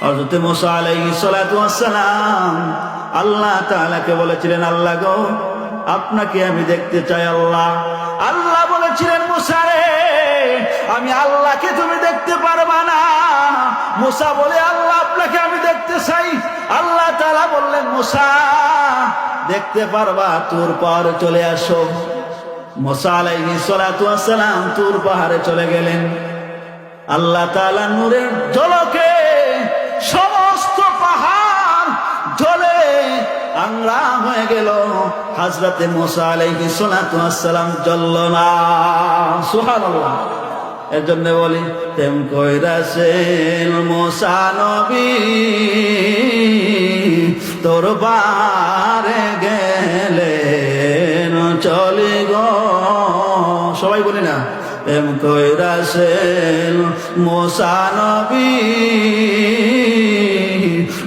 হযরত মুসা আলাইহিস সালাতু ওয়াস সালাম আল্লাহ তাআলাকে বলেছিলেন, আল্লাহ গো, আপনাকে আমি দেখতে চাই। আল্লাহ আল্লাহ বলেছিলেন, মুসা রে, আমি আল্লাহকে তুমি দেখতে পারবা না। মুসা বলে, আল্লাহ আপনাকে আমি দেখতে চাই। আল্লাহ তাআলা বললেন, মুসা দেখতে পারবা, তুর পাহাড়ে চলে আসো। মুসা আলাইহিস সালাতু ওয়াস সালাম তুর পাহাড়ে চলে গেলেন। আল্লাহ তাআলা নূরের ঝলকে সমস্ত পাহাড় জ্বলে আংরা হয়ে গেল। হযরতে মুসা আলাইহিস সালাতু ওয়াস সালাম জ্বলল না। সুবহানাল্লাহ। এর জন্য বলি, তেম কইরাছেন মুসা নবী, তোর পাহাড়ে গেলেন চলে গো। সবাই বলি না, প্রেম কইরাছেন মুসা নবী,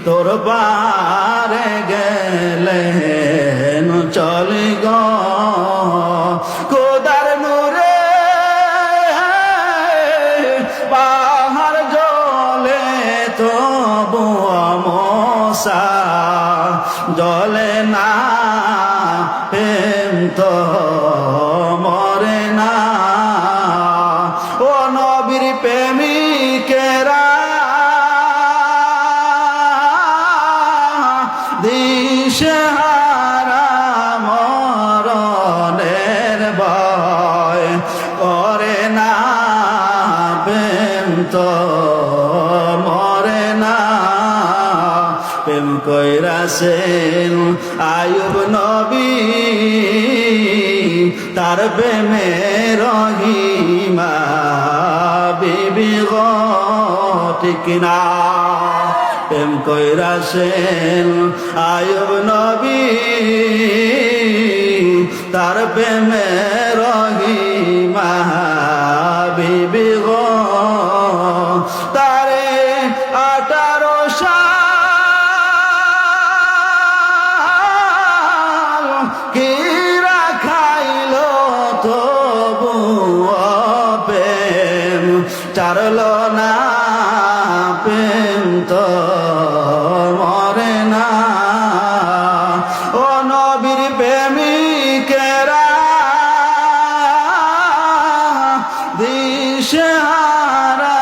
তোর পাহাড়ে গেলেন চলে গো। খোদার নূরে পাহাড় জ্বলে তবু মুসা জ্বলে না, প্রেম তো মরে না। ও নবীর প্রেমিকেরা, দিশেহারা মরণের ভয় করে না, প্রেম তো মরে না। প্রেম কইরাছেন আয়ুব নবী, তার প্রেমে রহিমা বিবি গো, ঠিক না? প্রেম কইরাছেন আয়ুব নবী, তার প্রেমে রহিমা বিবি গো। তারে 18 সাল কিরা খাইল তবু প্রেম চারল না, প্রেম তো মরে না। ও নবীর প্রেমিকেরা, দিশেহারা